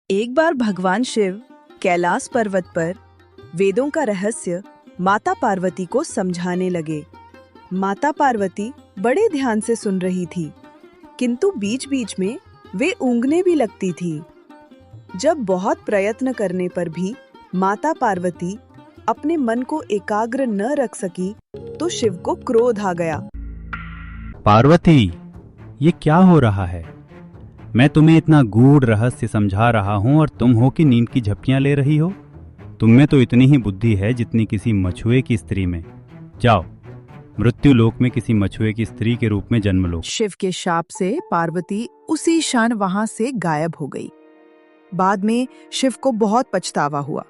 एक बार भगवान शिव कैलाश पर्वत पर वेदों का रहस्य माता पार्वती को समझाने लगे। माता पार्वती बड़े ध्यान से सुन रही थी, किंतु बीच बीच में वे ऊँघने भी लगती थी। जब बहुत प्रयत्न करने पर भी माता पार्वती अपने मन को एकाग्र न रख सकी तो शिव को क्रोध आ गया। पार्वती, ये क्या हो रहा है? मैं तुम्हें इतना गूढ़ रहस्य समझा रहा हूं और तुम हो कि नींद की झपकियां ले रही हो। तुम में तो इतनी ही बुद्धि है जितनी किसी मछुए की स्त्री में। जाओ, मृत्यु लोक में किसी मछुए की स्त्री के रूप में जन्म लो। शिव के शाप से पार्वती उसी क्षण वहां से गायब हो गई। बाद में शिव को बहुत पछतावा हुआ।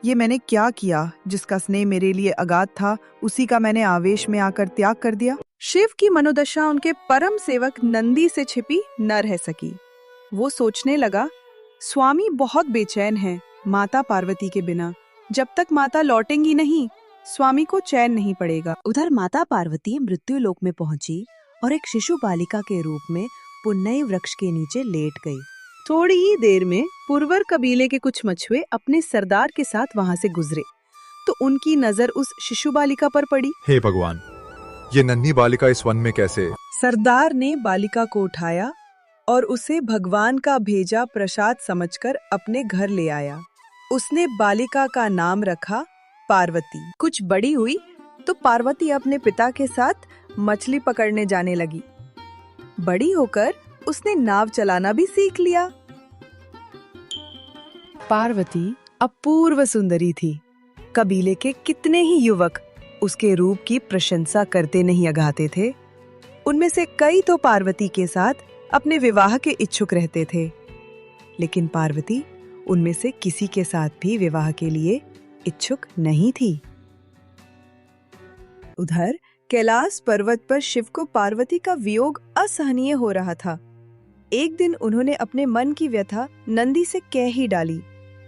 ये मैंने क्या किया? जिसका स्नेह मेरे लिए अगाध था, उसी का मैंने आवेश में आकर त्याग कर दिया। शिव की मनोदशा उनके परम सेवक नंदी से छिपी न रह सकी। वो सोचने लगा, स्वामी बहुत बेचैन हैं माता पार्वती के बिना। जब तक माता लौटेंगी नहीं, स्वामी को चैन नहीं पड़ेगा। उधर माता पार्वती मृत्यु लोक में पहुंची और एक शिशु बालिका के रूप में पुन्नई वृक्ष के नीचे लेट गई। थोड़ी ही देर में पुरवर कबीले के कुछ मछुए अपने सरदार के साथ वहां से गुजरे तो उनकी नजर उस शिशु बालिका पर पड़ी। हे भगवान, ये नन्ही बालिका इस वन में कैसे? सरदार ने बालिका को उठाया और उसे भगवान का भेजा प्रसाद समझकर अपने घर ले आया। उसने बालिका का नाम रखा पार्वती। कुछ बड़ी हुई तो पार्वती अपने पिता के साथ मछली पकड़ने जाने लगी। बड़ी होकर उसने नाव चलाना भी सीख लिया। पार्वती अपूर्व सुंदरी थी। कबीले के कितने ही युवक उसके रूप की प्रशंसा करते नहीं अघाते थे। उनमें से कई तो पार्वती के साथ अपने विवाह के इच्छुक रहते थे, लेकिन पार्वती उनमें से किसी के साथ भी विवाह के लिए इच्छुक नहीं थी। उधर कैलाश पर्वत पर शिव को पार्वती का वियोग असहनीय हो रहा था। एक दिन उन्होंने अपने मन की व्यथा नंदी से कह ही डाली।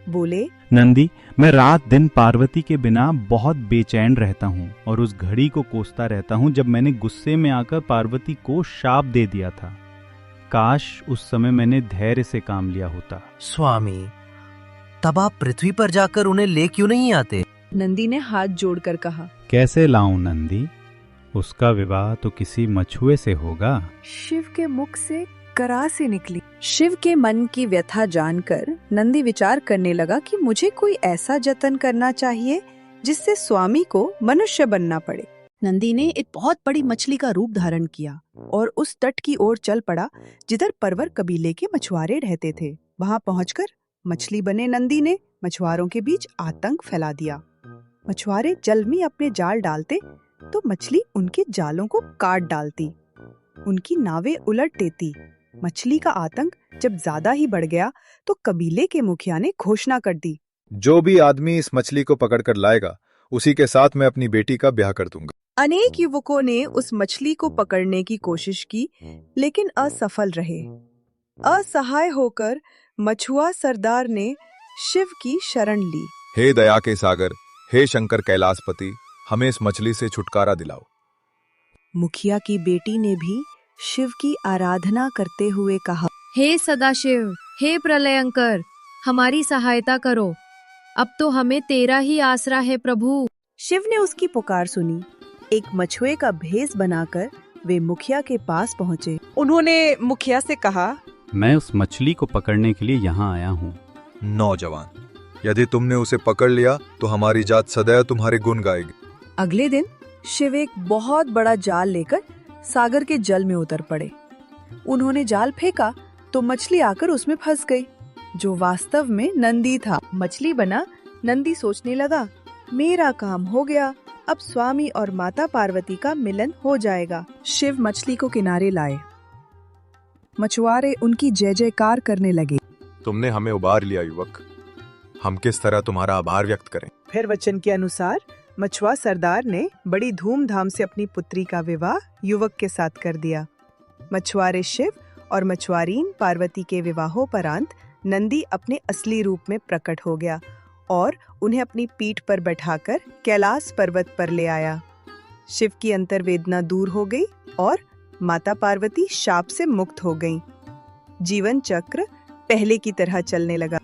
बोले, नंदी, मैं रात दिन पार्वती के बिना बहुत बेचैन रहता हूँ और उस घड़ी को कोसता रहता हूँ जब मैंने गुस्से में आकर पार्वती को शाप दे दिया था। काश उस समय मैंने धैर्य से काम लिया होता। स्वामी, तब आप पृथ्वी पर जाकर उन्हें ले क्यों नहीं आते? नंदी ने हाथ जोड़कर कहा। कैसे लाऊं नंदी? उसका विवाह तो किसी मछुए से होगा। शिव के मुख से करा से निकली। शिव के मन की व्यथा जानकर नंदी विचार करने लगा कि मुझे कोई ऐसा जतन करना चाहिए जिससे स्वामी को मनुष्य बनना पड़े। नंदी ने एक बहुत बड़ी मछली का रूप धारण किया और उस तट की ओर चल पड़ा जिधर परवर कबीले के मछुआरे रहते थे। वहां पहुंचकर मछली बने नंदी ने मछुआरों के बीच आतंक फैला दिया। मछुआरे जल में अपने जाल डालते तो मछली उनके जालों को काट डालती, उनकी नावें उलट देती। मछली का आतंक जब ज्यादा ही बढ़ गया तो कबीले के मुखिया ने घोषणा कर दी, जो भी आदमी इस मछली को पकड़कर लाएगा उसी के साथ मैं अपनी बेटी का ब्याह कर दूंगा। अनेक युवकों ने उस मछली को पकड़ने की कोशिश की, लेकिन असफल रहे। असहाय होकर मछुआ सरदार ने शिव की शरण ली। हे दया के सागर, हे शंकर कैलाशपति, हमें इस मछली से छुटकारा दिलाओ। मुखिया की बेटी ने भी शिव की आराधना करते हुए कहा, हे सदाशिव, हे प्रलयंकर, हमारी सहायता करो। अब तो हमें तेरा ही आसरा है प्रभु। शिव ने उसकी पुकार सुनी। एक मछुए का भेष बनाकर वे मुखिया के पास पहुँचे। उन्होंने मुखिया से कहा, मैं उस मछली को पकड़ने के लिए यहाँ आया हूँ। नौजवान, यदि तुमने उसे पकड़ लिया तो हमारी जात सदैव तुम्हारे गुण गाएगी। अगले दिन शिव एक बहुत बड़ा जाल लेकर सागर के जल में उतर पड़े। उन्होंने जाल फेंका तो मछली आकर उसमें फंस गई, जो वास्तव में नंदी था। मछली बना नंदी सोचने लगा, मेरा काम हो गया, अब स्वामी और माता पार्वती का मिलन हो जाएगा। शिव मछली को किनारे लाए। मछुआरे उनकी जय जयकार करने लगे। तुमने हमें उबार लिया युवक, हम किस तरह तुम्हारा आभार व्यक्त करें? फिर वचन के अनुसार मछुआ सरदार ने बड़ी धूमधाम से अपनी पुत्री का विवाह युवक के साथ कर दिया। मछुआरे शिव और मछुआरीन पार्वती के विवाहोपरांत नंदी अपने असली रूप में प्रकट हो गया और उन्हें अपनी पीठ पर बैठाकर कैलाश पर्वत पर ले आया। शिव की अंतर्वेदना दूर हो गई और माता पार्वती शाप से मुक्त हो गईं। जीवन चक्र पहले की तरह चलने लगा।